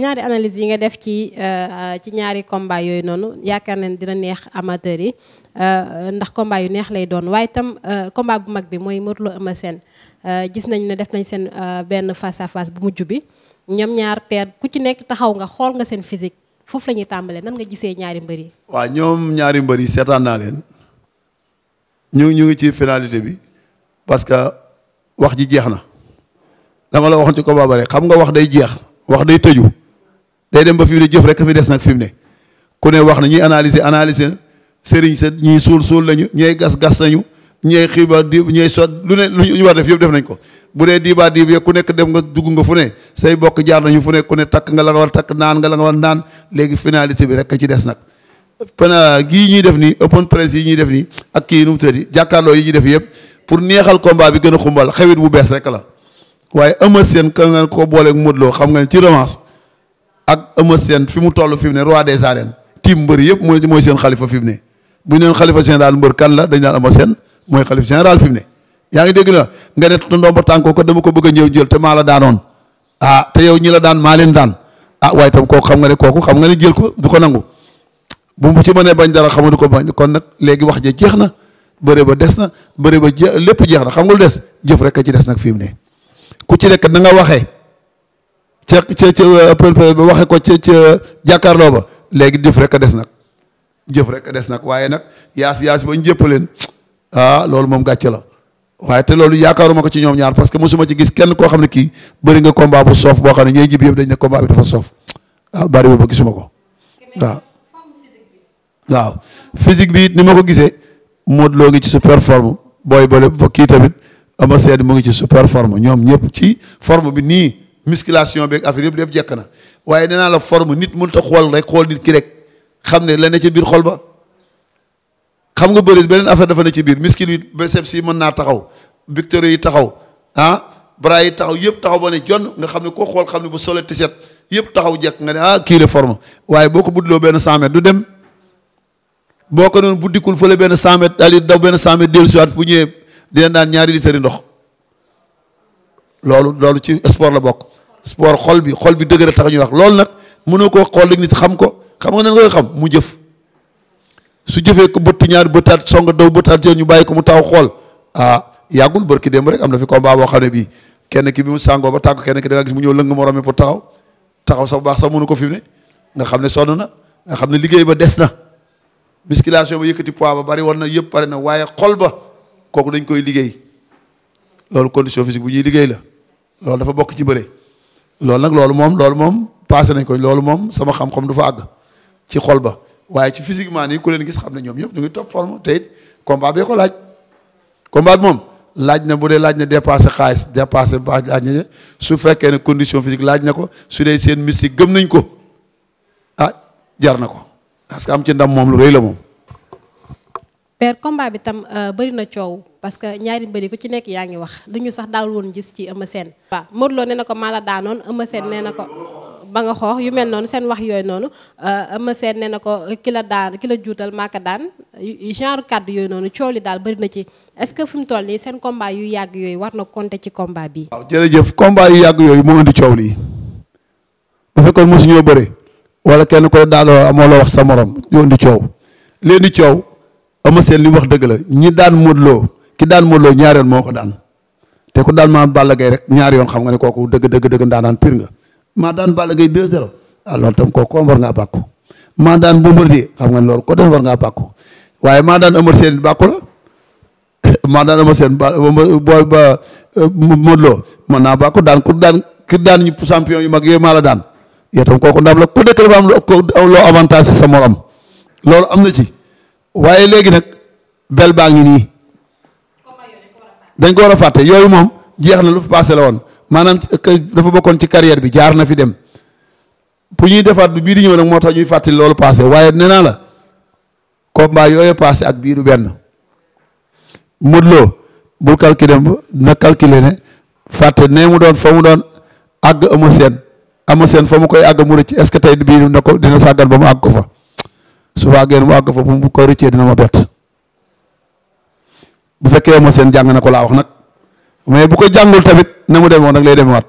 ñaari analyse yi nga def ci ñaari combat yooyu noonu yaakaar nañ dina neex amateurs yi ndax combat yu neex lay doon waaye itam combat bu mag bi mooy Modou Lo Eumeu Sène gis nañ ne def nañ seen benn face à face bu mujj bi ñoom ñaar paire ku ci nekk taxaw nga xool nga seen physique foofu la ñuy tàmbalee nan nga gisee ñaari mbër yi. waaw ñoom ñaari mbër yi seetaan naa leen ñu ngi ci finalité bi parce que wax ji jeex na dama la waxoon ci combat ba rek xam nga wax day jeex wax day tëju. day dem ba fi mu ne jëf rek fi des nag fi mu ne ku ne wax na ñuy analyser sëriñ sa ñuy suul lañu ñooy gas nañu ñooy xiiba di ñooy sot lu ne lu ñu war def yëpp def nañ ko bu dee diibaa diib ku nekk dem nga dugg nga fu ne say bokk jaar nañu fu ne ku ne takk nga la nga war takk naan nga la nga war naan léegi finalité bi rek ci des nag pena gii ñuy def nii open press yi ñuy def nii ak kii nu mu tëddi jàkkaarloo yi ñuy def yëpp pour neexal combat bi gën a xumbal xewit bu bees rek la waaye Eumeu Sène ka nga ko booleeg Modou Lo xam nga ne ci revanche ak Eumeu Sène fi mu toll fi mu ne roi des arènes team mbër yëpp mooy seen xalifa fi mu ne bu ñu neen xalifa général mbër kan la dañ naan Eumeu Sène mooy xalifa général fi mu ne yaa ngi dégg la nga ne ndomba tànkoo ko dama ko bëgg a ñëw jël te maa la daanoon ah te yow ñi la daan maa leen daan ah waaye tam kooku xam nga ne jël ko du ko nangu bu mu ci mënee bañ dara xamu du ko bañ kon nag léegi wax ja jeex na bëre ba des na bëre ba lépp jeex na xam nga lu des jëf rek a ci des nag fi mu ne ku ci nekk na nga waxee ca ba waxee ko ca jàkkaarloo ba léegi jëf rek a des nag jëf rek a des nag waaye nag yaas ba ñu jëppaleen ah loolu moom gàcce la waaye te loolu yaakaaruma ko ci ñoom ñaar parce que mosuma ci gis kenn koo xam ne kii bëri nga combat bu soof boo xam ne ñooy jib yëpp dañ ne combat bi dafa soof waaw bari boobu gisuma ko waaw physique bi ni ma ko gisee Modou Lo ngi ci super forme booy bale kii tamit Eumeu Sène mu ngi ci super forme ñoom ñëpp ci forme bi nii musculation beeg affaire yëpp jekk na waaye nee naa la forme nit mënut a xool nit ki rek xam ne la ne ci biir xol ba xam nga bëri beneen affaire dafa ne ci biir muscle yi biceps yi mën naa taxaw pectoraux yi taxaw bras yi taxaw yëpp taxaw ba ne jon nga xam ne koo xool xam ne bu solee t-shirt yëpp taxaw jekk nga ne kii la forme waaye boo ko buddloo benn 100 mètres du dem boo ko noonu buddikul fële benn 100 mètres daal di daw benn 100 mètres dellu si waat bu ñëwee dina daan ñaari litre ndox loolu ci sport la bokk sport xol bi dëgër a tax ñuy wax loolu nag mënoo koo xool rek nit xam ko xam nga nan nga xam mu jëf su jëfee ko bëtt ñaari bëttaat song daw bëttaat ñu bàyyi ko mu taw xool yàggul bërki démb rek am na fi combat boo xam ne bii kenn ki bi mu sàngoo ba tàgg kenn ki da nga gis mu ñëw lëng morom mi pour taxaw sax bu baax sax mënu ko fi mu ne nga xam ne sonn na nga xam ne liggéey ba des na musculation ba yëkkati poids ba bari woon na yëpp pare na waaye xol ba kooku dañ koy liggéey loolu condition physique bu ñuy liggéey la loolu dafa bokk ci bëre loolu moom passé nañ ko loolu moom sama xam-xam du fa àgg ci xol ba waaye ci physiquement nii ku leen gis xam ne ñoom ñëpp ñu ngi topp forme te it combat bee ko laaj combat bi moom laaj na bu dee laaj na dépassé xaalis dépassé baax laaj na su fekkee ne condition physique laaj na ko su dee seen mystique gëm nañ ko jar na ko parce que am ci ndam moom lu rëy la moom. père combat bi tam bëri na coow parce que ñaari mbëri ku ci nekk yaa ngi wax li ñu sax daawul woon gis ci Eumeu Sène. waaw Modou Lo nee na ko maa la daanoon Eumeu Sène nee na ko ba nga xoox yu mel noonu seen wax yooyu noonu Eumeu Sène nee na ko ki la juutal maa ko daan genre kàddu yooyu noonu coow li daal bëri na ci est-ce que fi mu toll nii seen combat yu yàgg yooyu war na compter ci combat bi. waaw jërëjëf combat yu yàgg yooyu moo indi coow lii bu fekkoon mosu ñoo bëre wala kenn ko daanoo amoo la wax sa morom ñoo indi coow leen di coow Eumeu Sène li mu wax dëgg la ñi daan Modou Lo ki daan Modou Lo ñaari yoon moo ko daan te ku daan maa Balla Gaye rek ñaari yoon xam nga ne kooku dëgg ndaanaan pire nga maa daan Balla Gaye 2-0 loolu tam kooku war ngaa bàkku maa daan Bombardier xam nga ne loolu ko doon war ngaa bàkku waaye maa daan Eumeu Sène bàkku la maa daan Eumeu Sène ba Modou Lo mën naa bàkku daan ki daan ñu champion yu mag yooyu maa la daan yow tam kooku ndam la ku nekk dafa am loo avantage si sa morom loolu am na ci waaye léegi nag bel baa ngi nii dañ ko war a fàtte yooyu moom jeex na lu fa passé la woon maanaam dafa bokkoon ci carrière bi jaar na fi dem pour ñuy defaat bii di ñëw nag moo tax ñuy fàttali loolu passé waaye nee naa la combat yooyu passé ak bii du benn Modou Lo bul calculer na calculer ne fàtte ne mu doon fa mu doon àgg Eumeu Sène fa mu koy àgg mu rëcc est-ce que tey bii na ko dina sàggan ba mu àgg ko fa su fekkee mu àgg fa bu mu ko rëccee dina ma bett bu fekkee Eumeu Sène jàng na ko laa wax nag mais bu ko jàngul tamit na mu demoon nag lay demewaat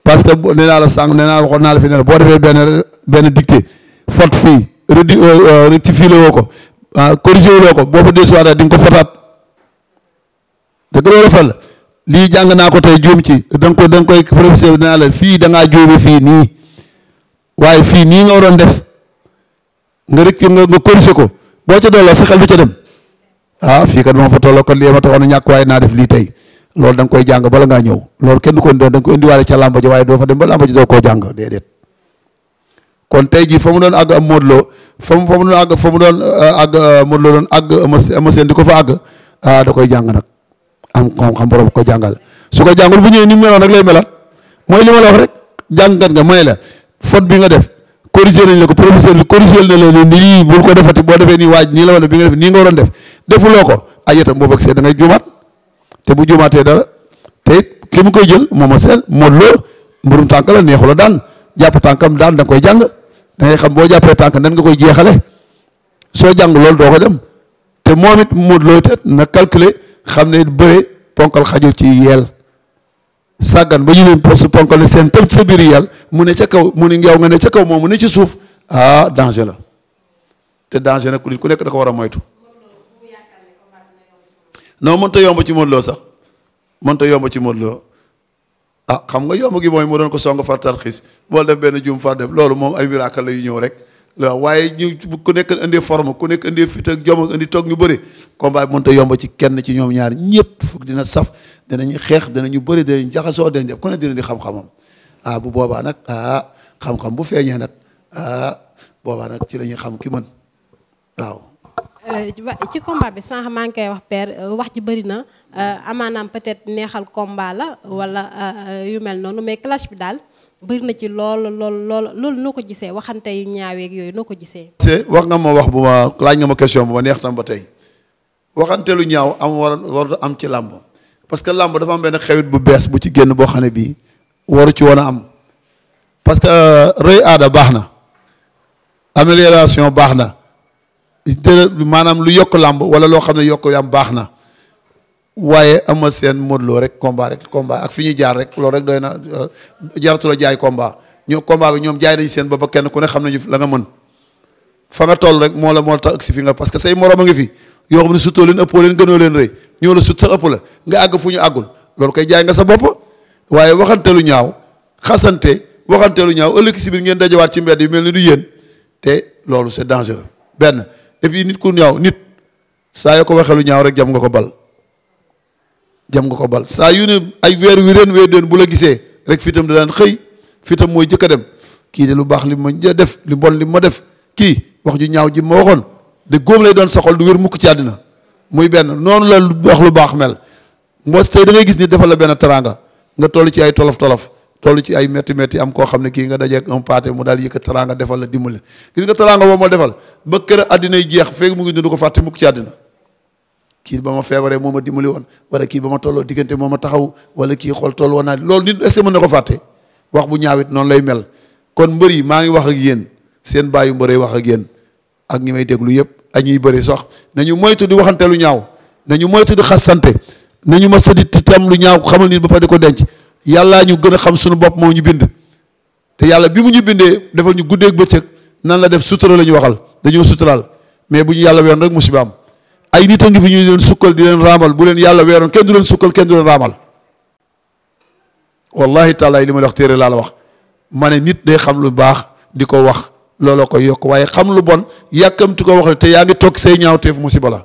parce que nee naa la sànq nee naa waxoon naa la fi ne la boo defee benn dictée faute fii rectifié woo ko corrigé wuloo ko boo fa desuwaat di nga ko fotaat dëgg loolu defal la lii jàng naa ko tey juum ci da nga koy professeur bi nee naa la fii da ngaa juume fii nii waaye fii nii nga waroon def nga rek nga corrigé ko boo ca dolloo sa xel bi ca dem fii kat moom fa tolloo kon lii ma taxoon a ñàkk waaye naa def lii tey loolu da nga koy jàng bala ngaa ñëw loolu kenn du ko doon da nga ko indiwaale ca làmba ji waaye doo fa dem ba làmba ji doo koo jàng déedéet kon tey jii fa mu doon àgg am Modou Lo fa mu doon àgg Modou Lo doon àgg Eumeu Sène di ko fa àgg da koy jàng nag am xam borom ko jàngal su ko jàngul bu ñëwee ni mu meloon nag lay melat mooy li ma la wax rek jàngkat nga may la faute bi nga def corrigé nañ la ko professeur bi corrigé na la ni lii bul ko defati boo defee nii waaj nii la wala bi nga def nii nga waroon def defuloo ko ay itam boo fekk see da ngay juumaat te bu juumaatee dara te it ki mu koy jël Eumeu Sène Modou Lo mburum tànk la neexu la daan jàpp tànkam daan da nga koy jàng da ngay xam boo jàppee tànk nan nga koy jeexale soo jàng loolu doo ko dem te moom it Modou Lo te na calculer xam ne bëre ponkal xajul ci yeel sàggan ba ñu leen su ponkal ne seen tëm ci sa biir yeel mu ne ca kaw mu ne ngeew nga ne ca kaw moom mu ne ci suuf danger la te danger nag ku nekk da ko war a moytu non mënta yomb ci Modou Lo sax mënta yomb ci Modou Lo xam nga yomb gi mooy mu doon ko song far tarxiis bool def benn juum far def loolu moom ay miracle la yu ñëw rek waaw waaye ñu ku nekk indee forme ku nekk indee fit ak jom ak indi toog ñu bëri combat bi mënta yomb ci kenn ci ñoom ñaar ñëpp foog dina saf dinañu xeex dinañu bëri dinañu jaxasoo dinañ def ku ne dina di xam-xamam bu boobaa nag xam-xam bu feeñee nag boobaa nag ci la ñuy xam ki mën waaw. ci combat bi sànq maa ngi koy wax père wax ji bëri na amaanaam peut-être neexal combat la wala yu mel noonu mais clash bi daal bëri na ci loolu noo ko gisee waxante yu ñaaweeg yooyu noo ko gisee. wax nga ma wax bu ma laaj nga ma question bu ma neex tam ba tey waxante lu ñaaw war am ci làmb parce que làmb dafa am benn xewit bu bees bu ci génn boo xam ne bii waru ci woon a am parce que rëy aada baax na amélioration baax na. maanaam lu yokk làmb wala loo xam ne yokk yam baax na waaye Eumeu Sène Modou Lo rek combat ak fi ñuy jaar rek loolu rek doy na jaratu la jaay combat combat bi ñoom jaay nañ seen ba kenn ku ne xam nañu la nga mën fa nga toll rek moo tax ak si fi nga parce que say morom a ngi fi yoo xam ne sutoo leen ëppoo leen gënoo leen rëy ñoo la sut sa ëpp la nga àgg fu ñu àggul loolu koy jaay nga sa bopp waaye waxante lu ñaaw xasante waxante lu ñaaw ëllëg si biir ngeen dajawaat ci mbedd yi mel ni du yéen te loolu c'est dangereux benn et puis nit ku ñaaw nit saa yoo ko waxee lu ñaaw rek jam nga ko bal saa yu ne ay weer wi bu la gisee rek fitam da daan xëy fitam mooy jëkk a dem kii de lu baax li ma def li bon li ma def kii wax ju ñaaw ji ma waxoon de góom lay doon soxol du wér mukk ci àddina muy benn noonu la wax lu baax mel moo tey da ngay gis ni defal la benn teraanga nga toll ci ay tolof toll ci ay métti am koo xam ne kii nga dajeeg un pâté mu daal yëkkat teraanga defal la dimbali gis nga teraanga boobu ma defal ba kër àddinay jeex feeg mu ngi dund ko fàtte mukk ci àddina kii ba ma feebaree moo ma dimbali woon wala kii ba ma tolloo diggante moo ma taxaw wala kii xool toll woon naa loolu nit est-ce que mën na ko fàtte wax bu ñaawit noonu lay mel kon mbër yi maa ngi wax ak yéen seen bàyyu mbëree wax ak yéen ak ñi may déglu yëpp ak ñuy bëri sax nañu moytu di waxante lu ñaaw nañu moytu di xasante nañu ma sadi tam lu ñaaw xamal nit ba pare di ko denc yàllaa ñu gën a xam suñu bopp moo ñu bind te yàlla bi mu ñu bindee defal ñu guddeeg bëccëg nan la def sutura la ñu waxal dañoo suturaal mais bu ñu yàlla weeroon rek musiba am ay nit a ngi fi ñu leen sukkal di leen raamal bu leen yàlla weeroon kenn du leen sukkal kenn du leen raamal wallahi taala li ma wax téere laa la wax ma ne nit day xam lu baax di ko wax looloo koy yokk waaye xam lu bon yàkkamti ko wax ne te yaa ngi toog say ñaawteef musiba la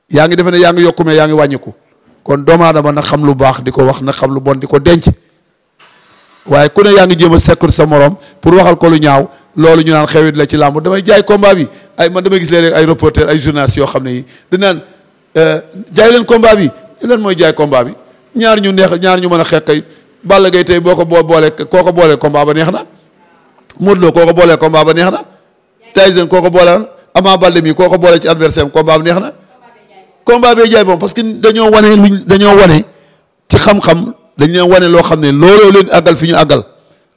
yaa ngi defe ne yaa ngi yokku mais yaa ngi wàññiku kon doomu aadama na xam lu baax di ko wax na xam lu bon di ko denc waaye ku ne yaa ngi jéem a sekkut sa morom pour waxal ko lu ñaaw loolu ñu naan xewit la ci làmb damay jaay combat bi ay man damay gis léeg-léeg ay reporter ay journalistes yoo xam ne yi di naan jaay leen combat bi lan mooy jaay combat bi ñaar ñu neex ñaar ñu mën a xeex kay Balla Gaye tey boo ko boolee koo ko boolee combat ba neex na Modou Lo koo ko boolee combat ba neex na Tyson koo ko boolee Ama Baldé mi koo ko boolee ci adversaire combat ba neex na combat bee jaay bon parce que dañoo wane ci xam-xam dañ leen wane loo xam ne looloo leen àggal fi ñu àggal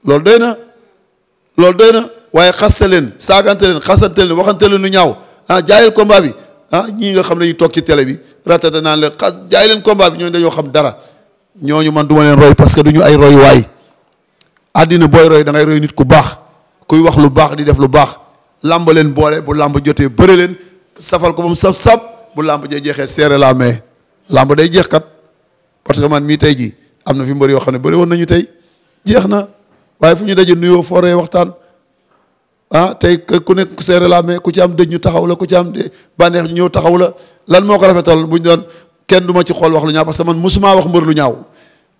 loolu doy na waaye xaste leen saagante leen xasante leen waxante leen lu ñaaw jaayal combat bi ñii nga xam ne ñu toog ci télé bi ratata naan leen jaay leen combat bi ñooñu dañoo xam dara ñooñu man du ma leen roy parce que du ñu ay roy waay àddina booy roy da ngay roy nit ku baax kuy wax lu baax di def lu baax làmb leen boole bu làmb jotee bëre leen safal ko ba mu saf bu làmb jee jeexee serré la mais làmb day jeex kat parce que man mii tey jii am na fi mbër yoo xam ne bëri woon nañu tey jeex na waaye fu ñu daje nuyoo fooree waxtaan tey ku nekk serré la mais ku ci am dëj ñu taxaw la ku ci am bànneex ñu ñëw taxaw la lan moo ko rafetal bu ñu doon kenn du ma ci xool wax lu ñaaw parce que man musuma wax mbër lu ñaaw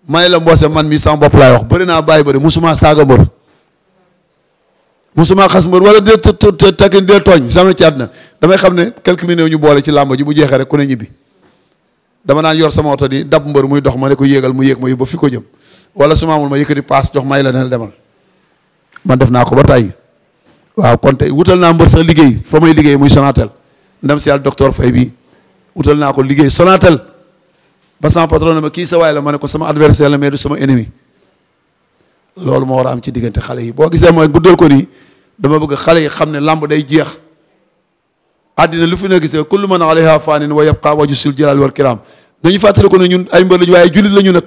may la mboose man mii sama bopp laay wax bëri naa bàyyi bëri musuma saaga mbër musuma xas mbër wala dee takkin dee tooñ jamais ci àddina damay xam ne quelques minutes ñu boole ci làmb ji bu jeexee rek ku ne ñibbi dama naan yor sama oto di dab mbër muy dox ma ne ko yéegal mu yéeg ma yóbbu ba fi ko jëm wala su ma amul ma yëkkati paas jox may la ne demal man def naa ko ba tàyyi waaw kon tey wutal naa mbër sax liggéey fa may liggéey muy Sonatel ndem si yàlla docteur Faye bii wutal naa ko liggéey Sonatel ba sama patron ne ma kii sa waay la ma ne ko sama adversaire la mais du sama ennemi loolu moo war a am ci diggante xale yi boo gisee mooy guddal ko nii dama bëgg xale yi xam ne làmb day jeex àddina lu fi ne gisee kullu man alayha faanin wa yabqa wajhu sil jalal wal kiram nañu fàttali ko ne ñun ay mbër lañu waaye jullit lañu nag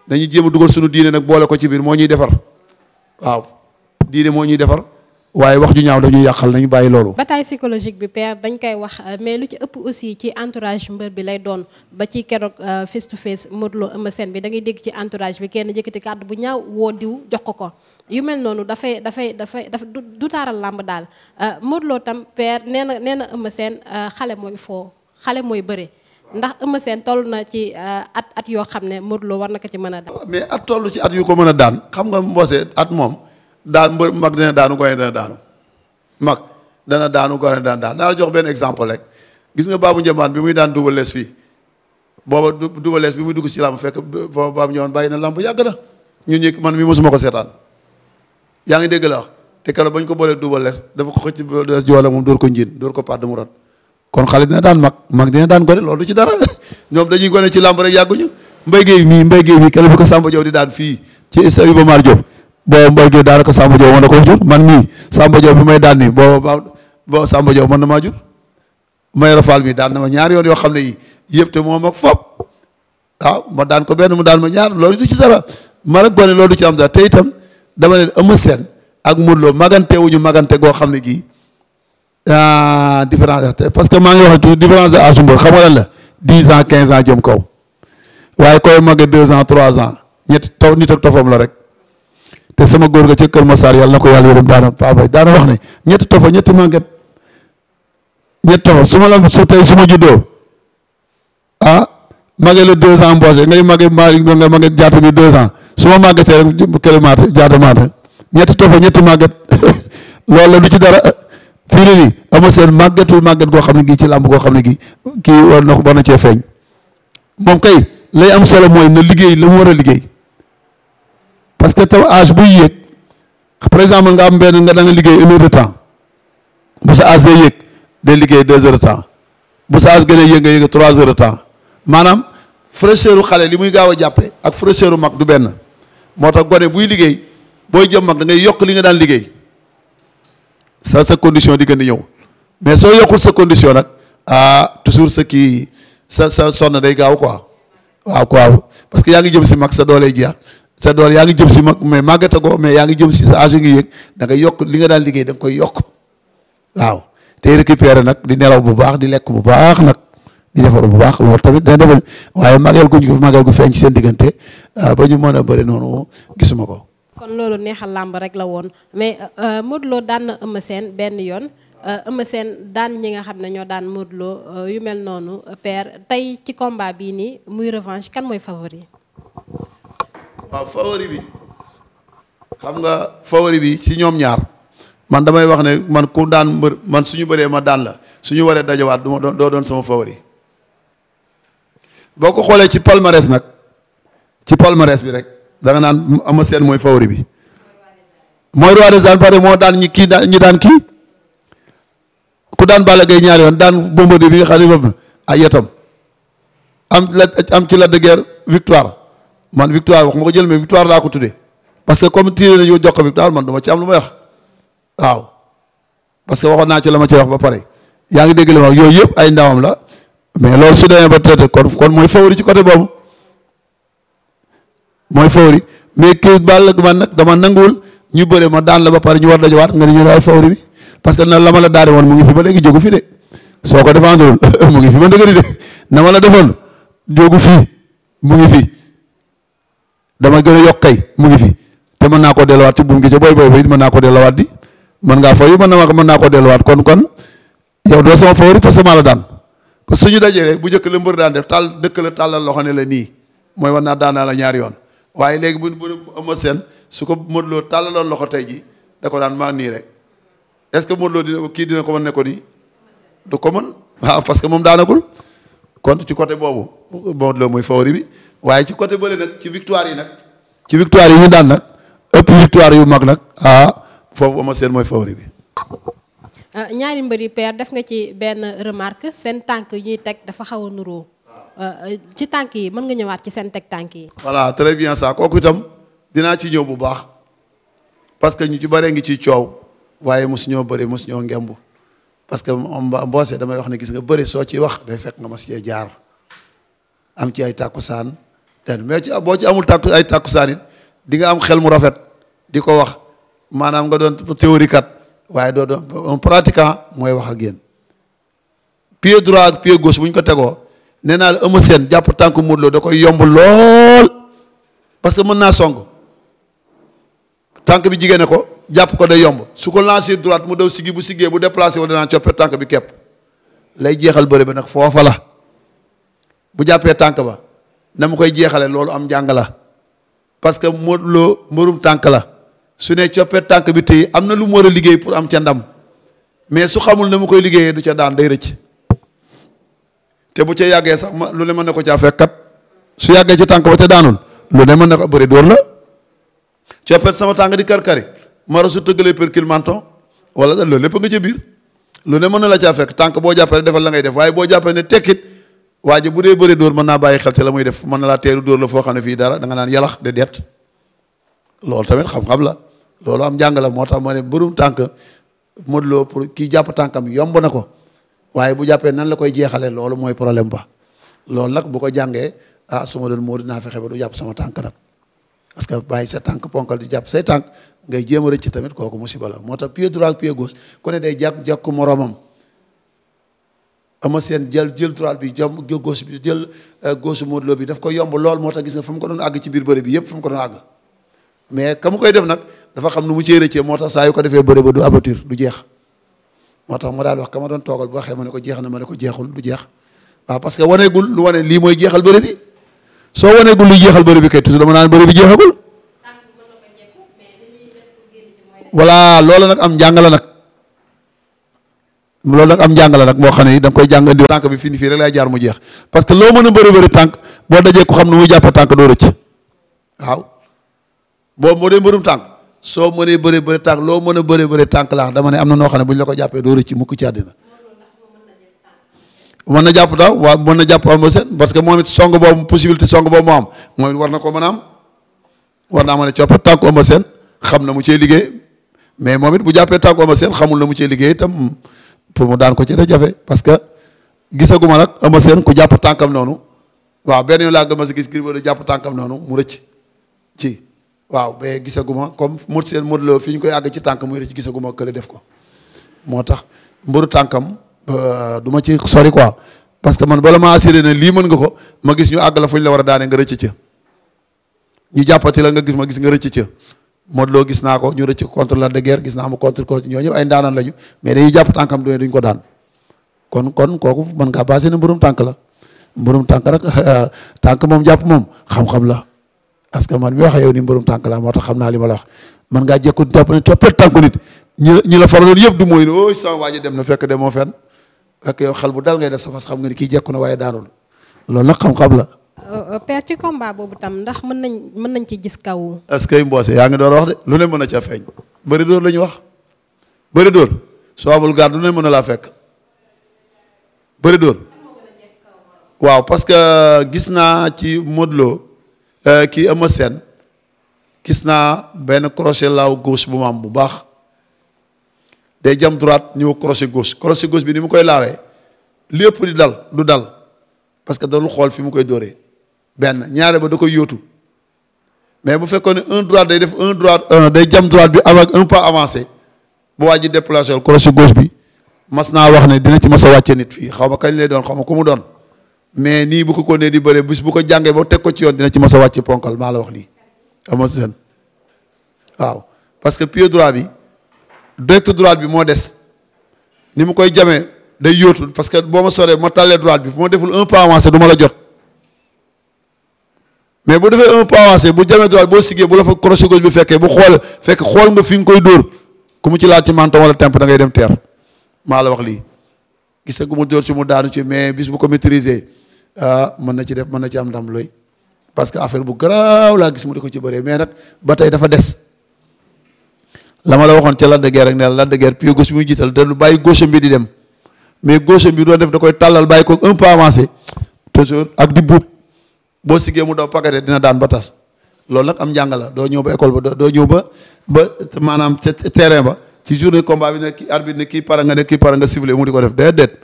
dañuy jéem a dugal suñu diine nag boole ko ci biir moo ñuy defar waaw diine moo ñuy defar waaye wax ju ñaaw dañuy yàqal nañu bàyyi loolu. bataille psychologique bi père dañ koy wax mais lu ci ëpp aussi ci entourage mbër bi lay doon ba ci keroog face to face Modou Lo Eumeu Sène bi da ngay dégg ci entourage bi kenn jëkkati kàddu bu ñaaw woo diw jox ko yu mel noonu dafay du taaral làmb daal Modou Lo tam père nee na Eumeu Sène xale mooy foo xale mooy bëre ndax Eumeu Sène toll na ci at yoo xam ne Modou Lo war na ko ci mën a daan. mais at toll ci at yu ko mën a daan xam nga mboose at moom. mbër mag dana daanu gone dana daanu mag dana daanu gone dana daan naa la jox benn exemple rek gis nga Babou Ndiambane bi muy daan Double Less fii booba Double Less bi muy dugg ci làmb fekk booba Babou Ndiambane bàyyi na làmb yàgg na ñun ñi man mi mosuma ko seetaan yaa ngi dégg la wax te keroog ba ñu ko boolee Double Less dafa ko xëcc Double Less joole moom dóor ko njiin dóor ko padd mu rat kon xale dina daan mag dina daan gone loolu du ci dara ñoom dañuy gone ci làmb rek yàgguñu Mbaye Guèye mii keroog bi ko Samba Diaw di daan fii ci stade Iba Mar Diop boo Mbaye Guèye daanaka Samba Diaw mën na koo jur man mii Samba Diaw bi may daan nii boo Samba Diaw mën na maa jur Mayoro Fall mi daan na ma ñaari yoon yoo xam ne yi yëpp te moom ak fop waaw ma daan ko benn mu daan ma ñaar loolu du ci dara man ak gone loolu du ci am dara te itam dama leen Eumeu Sène ak Modou Lo magante wuñu magante goo xam ne gii différence parce que maa ngi wax toujours différence de âge mbër xam nga lan la 10 ans 15 ans jëm kaw waaye koy magge 2 ans 3 ans nit ak tofam la rek te sama góor ga ca Kër Massar yàlla na ko yàlla yërëm daana wax ne ñetti tofa ñetti màgget ñetti tofa su ma la su tey su ma juddoo màggee la 2 ans mboose ngay nga màgget jaata mi 2 ans su ma màggetee rek kële maate jaata maate ñetti tofa ñetti màgget loolu la du ci dara fii ne nii Eumeu Sène màggetul màgget goo xam ne gii ci làmb goo xam ne gii kii war na cee feeñ moom kay lay am solo mooy na liggéey la mu war a liggéey parce que taw âge buy yéeg par exemple nga am benn nga da nga liggéey 1 heure de temps bu sa âge day yéeg day liggéey 2 heures de temps bu sa âge gën a yéeg nga yéeg 3 heures de temps maanaam fraîcheur u xale li muy gaaw a jàppe ak fraîcheur u mag du benn moo tax gone buy liggéey booy jëm mag da ngay yokk li nga daan liggéey sa condition di gën di ñëw mais soo yokkul sa condition nag toujours sa sonn day gaaw quoi waaw parce que yaa ngi jëm si mag sa doole jeex sa doole yaa ngi jëm si mag mais màggatagoo mais yaa ngi jëm si sa âge ngi yéeg da ngay yokk li nga daan liggéey da nga koy yokk waaw tey récupérer nag di nelaw bu baax di lekk bu baax nag di defar bu baax loolu tamit dina defal waaye magal gu feeñ ci seen diggante ba ñu mën a bëri noonu gisuma ko. kon loolu neexal làmb rek la woon mais Modou Lo daan na Eumeu Sène benn yoon Eumeu Sène daan ñi nga xam ne ñoo daan Modou Lo yu mel noonu père tey ci combat bii nii muy revanche kan mooy favori. waaw favori bi xam nga favori bi si ñoom ñaar man damay wax ne man ku daan mbër man suñu bëree ma daan la suñu waree dajawaat doo doon sama favori boo ko xoolee ci palmarès nag ci palmarès bi rek da nga naan Eumeu Sène mooy favori bi mooy roi des arènes pare moo daan ñi daan kii ku daan Balla Gaye ñaari yoon daan Bombardier bi nga xam ne ay yetam am ci la de guerre victoire man victoire wax ma ko jël mais victoire laa ko tuddee parce que comme tiré nañu jox ko victoire man du ma ci am lu may wax waaw parce que waxoon naa ci la ma ci wax ba pare yaa ngi dégg li ma wax yooyu yëpp ay ndamam la mais loolu su demee ba traité kon mooy favori ci côté boobu mooy favori mais kii Balla man nag dama nanguwul ñu bëre ma daan la ba pare ñu war dajawaat nga ne ñu daay favori bi parce que na la ma la daari woon mu ngi fi ba léegi jógu fi de soo ko défendrul mu ngi fi ba ndëgëri de na ma la defoon jógu fii mu ngi fi dama gën a yokk kay mu ngi fi te mën naa koo delluwaat ci buum gi ca booy booy bi mën naa koo delluwaat di mën ngaa fayu mën naa koo delluwaat kon yow doo sama favori parce que maa la daan parce que suñu dajee rek bu njëkk la mbër daan def taal dëkk la tàllal loxo ne la nii mooy war naa daan naa la ñaari yoon waaye léegi bu Eumeu Sène su ko Modou Lo tàllaloon loxo tey ji da ko daan maa nii rek est-ce que Modou Lo dina ko mën ne ko nii du ko mën waaw parce que moom daanagul kon ci côté boobu Modou Lo mooy favori bi waaye ci côté bële nag ci victoire yi ñu daan nag ëpp victoire yu mag nag foofu Eumeu Sène mooy favori bi. ñaari mbëri père def nga ci benn remarque seen tànk yu ñuy teg dafa xaw a nuroo ci tànk yi mën nga ñëwaat ci seen teg tànk yi. voilà très bien ça kooku itam dinaa ci ñëw bu baax parce que ñu ci bëree ngi ciy coow waaye mosu ñoo bëri mosu ñoo ngemb parce que mboose damay wax ne gis nga bëri soo ciy wax day fekk nga mas cee jaar am ci ay tàkkusaan mais boo ci amul ay tàkkusaan it di nga am xel mu rafet di ko wax maanaam nga doon théorie kat waaye doo doon un pratiquant mooy wax ak yéen pied droit ak pied gauche bu ñu ko tegoo nee naa la Eumeu Sène jàpp tànk Modou Lo da koy yomb lool parce que mën naa song tànk bi jigéen ne ko jàpp ko day yomb su ko lancé droite mu daw siggi bu siggee bu déplacé wu danaa coppe tànk bi kepp lay jeexal bëre ba nag foofa la bu jàppee tànk ba na mu koy jeexale loolu am njàng la parce que Modou Lo mbërum tànk la su ne coppee tànk bi tey am na lu mu war a liggéey pour am ca ndam mais su xamul na mu koy liggéeyee du ca daan day rëcc te bu ca yàggee sax lu ne mën na ko caa fekk kat su yàggee ci tànk ba ca daanul lu ne mën na ko bëri dóor la coppet sama tànk di kar-kari mara su tëggalee percule menton wala loolu lépp nga ca biir lu ne mën na la caa fekk tànk boo jàppee defal la ngay def waaye boo jàppee ne tekkit waa ji bu dee bëri dóor mën naa bàyyi xel te la muy def mën na laa teeru dóor la foo xam ne fii dara da nga naan yalax de deet loolu tamit xam-xam la loolu am njàng la moo tax ma ne mbërum tànk Modou Lo pour kii jàpp tànkam yomb na ko waaye bu jàppee nan la koy jeexalee loolu mooy problème ba loolu nag bu ko jàngee su ma doon moo dinaa fexe ba du jàpp sama tànk nag parce que bàyyi sa tànk ponkal di jàpp say tànk ngay jéem a rëcc tamit kooku musiba la moo tax pied droit ak pied gauche ku ne day jàkku moroomam Eumeu Sène jël droite bi jëm gauche bi jël gauche Modou Lo bi daf ko yomb lool moo tax gis nga fa mu ko doon àgg ci biir bëre bi yëpp fa mu ko doon àgg mais ka mu koy def nag dafa xam nu mu cee rëccee moo tax saa yu ko defee bëre ba du abatture du jeex moo tax ma daal wax ka ma doon toogal bu waxee ma ne ko jeex na ma ne ko jeexul du jeex waaw parce que waneegul lu wane lii mooy jeexal bëre bi soo waneegul lu jeexal bëre bi kay toujours dama naan bëre bi jeexagul voilà loolu nag am njàng la nag loolu nag am njàng la nag moo xam ne da nga koy jàng indi tànk bi fii rek lay jaar mu jeex parce que loo mën a bëri tànk boo dajee ko xam ne muy jàpp tànk doo rëcc waaw boo moo dee mbërum tànk soo mënee bëri tànk loo mën a bëri tànk laax dama ne am na noo xam ne bu ñu la ko jàppee doo rëcc mukk ci àddina mën na jàpp daaw waaw mën na jàpp Eumeu Sène parce que moom it song boobu possibilité song boobu moo am moom it war na ko mën a am war naa mën a coppe tànk Eumeu Sène xam na mu cee liggéey mais moom it bu jàppee tànk Eumeu Sène xamul na mu cee liggéey itam pour mu daan ko ci da jafe parce que gisaguma nag Eumeu Sène ku jàpp tànkam noonu waaw benn yoon laa gëma si gis Gris Bordeaux jàpp tànkam noonu mu rëcc ci waaw mais gisaguma comme Modou Lo fi ñu koy àgg ci tànk muy rëcc gisaguma kële def ko moo tax mbëru tànkam du ma ci sori quoi parce que man bala ma assuré ne lii mën nga ko ma gis ñu àgg la fu ñu la war a daane nga rëcc ca ñu jàppati la nga gis ma gis nga rëcc ca Modou Lo gis naa ko ñu rëcc contre la de guerre gis naa ma contre ko ñooñu ay ndaanaan lañu mais dañuy jàpp tànkam duñ ko daan kon kooku mën ngaa basé ne mbërum tànk la mbërum tànk nag tànk moom jàpp moom xam-xam la parce que man mi wax yow ni mbërum tànk la moo tax xam naa li ma la wax mën ngaa jekku topp ne toppet tànku nit ñi la faraloon yëpp du mooy ne ooy sama waa ji dem na fekk de moo fenn fekk yow xel bu dal ngay def sa fas xam nga ni kii jekku na waaye daanul loolu nag xam-xam la. père ci combat boobu tam ndax mën nañ ci gis kaw. est-ce que mboose yaa ngi door wax de lu ne mën a ca feeñ bëri dóor la ñu wax bëri dóor soo amul garde lu ne mën a laa fekk bëri dóor waaw parce que gis naa ci Modou Lo kii Eumeu Sène gis naa benn crochet laaw gauche bu mu am bu baax day jam droite ñëw crochet gauche bi ni mu koy laawee lépp di dal du dal parce que dalul xool fi mu koy dóoree benn ñaare ba da koy yóotu mais bu fekkoon ne un droite day def un droite day jam droite bi avec un pas avancé bu waa ji déplacé wal crochet gauche bi mas naa wax ne dina ci mas a wàcce nit fii xaw ma kañ lay doon xaw ma ku mu doon mais nii bu ko nee di bëree bis bu ko jàngee ba teg ko ci yoon dina ci mas a wàcce ponkal maa la wax lii Eumeu Sène waaw parce que pied droit bi direct droite bi moo des ni mu koy jamee day yóotu parce que boo ma soree ma tàllee droite bi bu ma deful un pas avancé du ma la jot mais bu defee un pas avancé bu jamee droite boo siggee bu la fa crochet gauche bi fekkee bu xool nga fi nga koy dóor ku mu ci laal ci menton wala temp da ngay dem teer maa la wax lii gis nga ku mu dóor ci mu daanu ci mais bis bu ko maîtriser mën na ci am ndam looy parce que affaire bu garaaw laa gis mu di ko ci bëree mais nag ba tey dafa des la ma la waxoon ca Lac de Guiers rek ne la Lac de Guiers pied gauche bi muy jiital da lu bàyyi gauche bi di dem mais gauche bi doon def da koy tàllal bàyyi ko un peu avancé toujours ak di buub boo siggee mu daw pakate dina daan ba tas loolu nag am njàng la doo ñëw ba école ba doo ñëw ba maanaam ca terrain ba ci journée combat bi ne kii arbitre ne kii para nga sifflé mu di ko def déedéet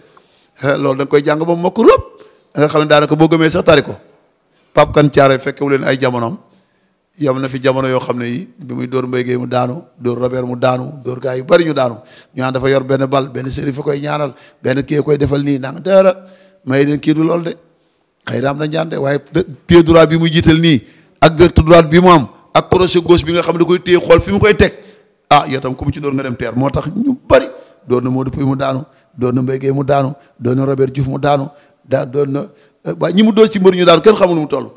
loolu da nga koy jàng ba mu mokk rëpp nga xam ne daanaka boo gëmee sax tari ko Pape Kane Thiaroye fekkewu leen ay jamonoom yam na fi jamono yoo xam ne yi bi muy dóor Mbaye Guèye mu daanu dóor Robert mu daanu dóor gaa yu bari ñu daanu ñu naan dafa yor benn bal benn sëriñ fa koy ñaanal benn kii koy defal nii nanga dara may leen kii du loolu de xëy na am na ñaan de waaye pied droit bi muy jiital nii ak direct droite bi mu am ak crochet gauche bi nga xam ne da koy téye xool fi mu koy teg yow tam ku mu ci dóor nga dem teer moo tax ñu bari doon na Modou Pouye mu daanu doon na Mbaye Guèye mu daanu doon na Robert Diouf mu daanu doon na waaye ñi mu dóor ci mbër ñu daanu kenn xamul nu mu toll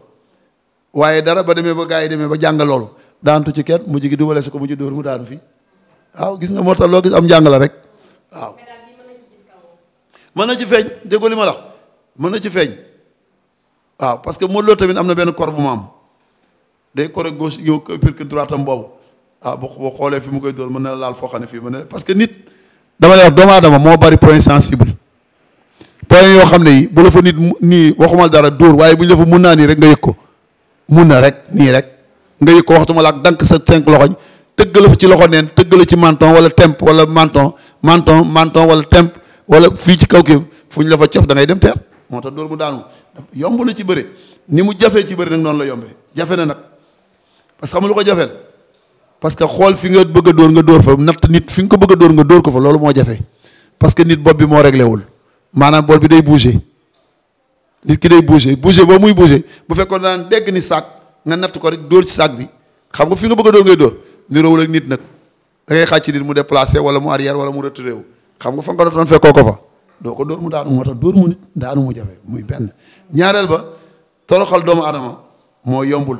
waaye dara ba demee ba gars yi demee ba jàng loolu daantu ci kenn mujj gi dubale si ko mujj dóor mu daanu fii waaw gis nga moo tax loo gis am njàng la rek waaw. mën na ci feeñ déggoo li ma la mën na ci feeñ waaw parce que Modou Lo tamit am na benn corps bu mu am day corps gauche yow uppercut droite am boobu boo xoolee fi mu koy dóor mën na laal foo xam ne fii mën na parce que nit dama lay wax doomu aadama moo bari point sensible point yoo xam ne yi bu la fa nit nii waxumal dara dóor waaye bu ñu la fa mun naa nii rek nga yëg ko. mun na rek nii rek nga yëg ko waxtuma la ak dank sa 5 loxoñ tëgg la ci loxo neen tëgg la ci menton wala temp wala menton wala temp wala fii ci kaw kii fu ñu la fa cof da ngay dem teer moo tax dóor mu daanu yomb na ci bëre ni mu jafee ci bëre nag noonu la yombee jafe na nag parce que xam lu ko jafeel parce que xool fi nga bëgg a dóor nga dóor fa natt nit fi nga ko bëgg a dóor nga dóor ko fa loolu moo jafe parce que nit bopp bi moo réglé wul maanaam bool bi day bouger nit ki day bouger boobu muy bouger bu fekkoon daan dégg ni sac nga natt ko rek dóor ci sac bi xam nga fi nga bëgg a dóor ngay dóor niroowul ak nit nag da ngay xàcc nit mu déplacé wala mu arrière wala mu retiré wu xam nga fa nga doon fekkoo ko fa doo ko dóor mu daanu moo tax dóor mu nit daanu mu jafe muy benn ñaareel ba toroxal doomu adama moo yombul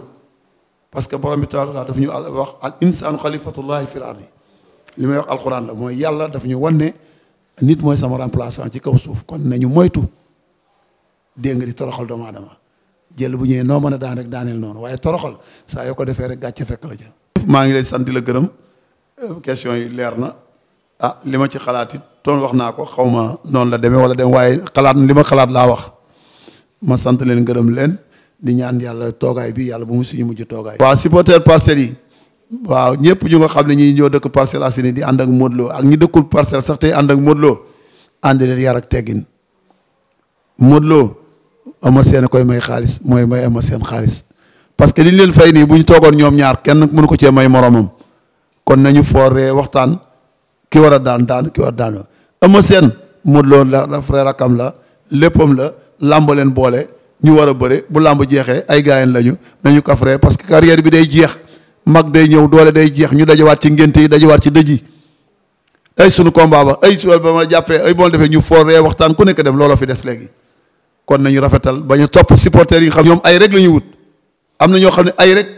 parce que borom bi taala daf ñu wax al insaanu xalifatullahi fil ardi li may wax alquran la mooy yàlla daf ñu wan ne nit mooy sama remplaçant ci kaw suuf kon nañu moytu dégg nga di toroxal doomu aadama jël bu ñëwee noo mën a daan rek daaneel noonu waaye toroxal saa yoo ko defee rek gàcce fekk la jël maa ngi lay sant di la gërëm question yi leer na li ma ci xalaat it toon wax naa ko xaw ma noonu la demee wala dem waaye xalaat li ma xalaat laa wax ma sant leen gërëm leen di ñaan yàlla toogaay bi yàlla bu mu suñu mujj toogaay. waaw supporter Parcelles yi waaw ñëpp ñu nga xam ne ñi ñoo dëkk Parcelles Assainies di ànd ak Modou Lo ak ñi dëkkul Parcelles sax tey ànd ak Modou Lo ànd leen yar ak teggin Modou Lo Eumeu Sène koy may xaalis mooy may Eumeu Sène xaalis parce que li ñu leen fay nii bu ñu toogoon ñoom ñaar kenn mënu ko cee may moromam kon nañu fooree waxtaan ki war a daan ki war a daan Eumeu Sène Modou Lo la frère akam la léppam la làmb leen boole ñu war a bëre bu làmb jeexee ay gaayen lañu nañu kafree parce que carrière bi day jeex mag day ñëw doole day jeex ñu dajawaat ci ngénte yi dajawaat ci dëj yi ay sunu combat ba ay suwal ba ma jàppee ay bon defee ñu fooree waxtaan ku nekk dem looloo fi des léegi kon nañu rafetal bañ a topp supporters yi nga xam ñoom ay rek la ñuy wut am na ñoo xam ne ay rek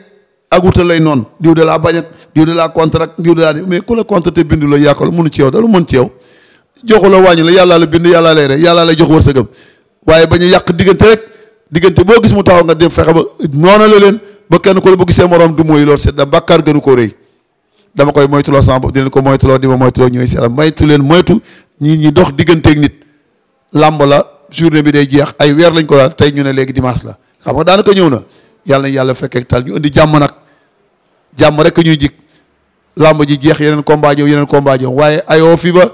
ak wutal lay noonu diw de la bañ ak diw de la contre ak diw de la mais ku la contre te bindu la yàqal mënu ci yow dalu mën ci yow joxu la wàññi la yàllaa la bind yàllaa lay rek yàllaa lay jox wërsëgam waaye bañ a yàq diggante rek diggante boo gis mu taxaw nga dem fexe ba noona la leen ba kenn ko la bu gisee morom du mooy loolu seet da bàkkaar gënu koo rëy dama koy moytuloo sama bopp di leen ko moytuloo di ma moytuloo ñooy seeram moytu leen moytu ñi dox digganteeg nit làmb la journée bi day jeex ay weer lañ ko daan tey ñu ne léegi dimanche la xam nga daanaka ñëw na yàlla na yàlla fekkee tal ñu indi jàmm nag jàmm rek ñuy jik làmb ji jeex yeneen combat jëm waaye ayoo fi ba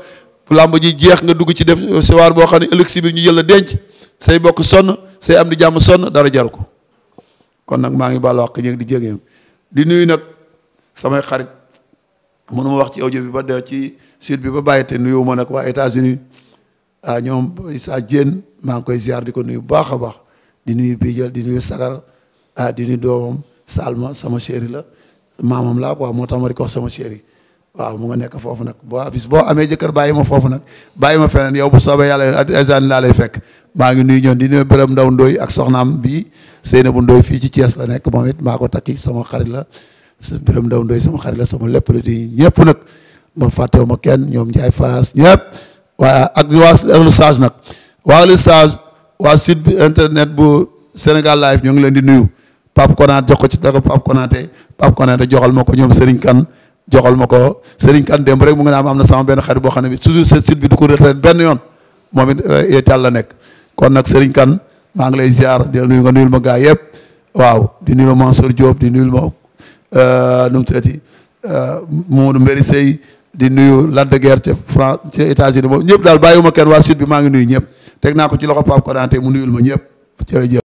làmb ji jeex nga dugg ci def soir boo xam ne ëllëg si biir ñu jël la denc say bokk sonn say am di jàmm sonn dara jaru ko kon nag maa ngi baal wax ñëg di jégeem di nuyu nag samay xarit mënuma wax ci audio bi ba de ci sud bi ba bàyyi te nuyu ma nag waa États-Unis ñoom Issa Diène maa ngi koy ziar di ko nuyu bu baax a baax di nuyu Bijal di nuyu Sagar di nuyu doomam Salma sama chéri la maamam laa quoi moo tax ma di ko wax sama chéri waaw mu nga nekk foofu nag boo amee jëkkër bàyyi ma foofu nag bàyyi ma feneen yow bu soobee yàlla États-Unis laa lay fekk maa ngi nuyu ñoom di nuyu Birame Ndaw Ndoy ak soxnaam bii Seynabou Ndoy fii ci Thiès la nekk moom it maa ko takki sama xarit la Birame Ndaw Ndoy sama xarit la sama lépp la di ñëpp nag ma fàttewu ma kenn ñoom Ndiaye Fass ñëpp waaye ak waa Sage nag waa Sage waa site bi internet bu Sénégal Live ñoo ngi leen di nuyu Pape Konaté jox ko ci daga Pape Konaté joxal ma ko ñoom Serigne Kane joxal ma ko Serigne Kane démb rek mu nga am na sama benn xarit boo xam ne bi toujours ce site bi du ko retraite benn yoon moom it Etal la nekk kon nag Serigne Kane maa ngi lay ziar di nuyu nga nuyul ma gaa yëpp waaw di nuyu ma Mansour Diop di nuyul ma nu mu tuddati Mamadou Mbéri Sey di nuyu Lac de Guiers ca France ca États-Unis moom ñëpp daal bàyyiwuma kenn waa site bi maa ngi nuyu ñëpp teg naa ko ci loxo Pape Konaté mu nuyul ma ñëpp jërëjëf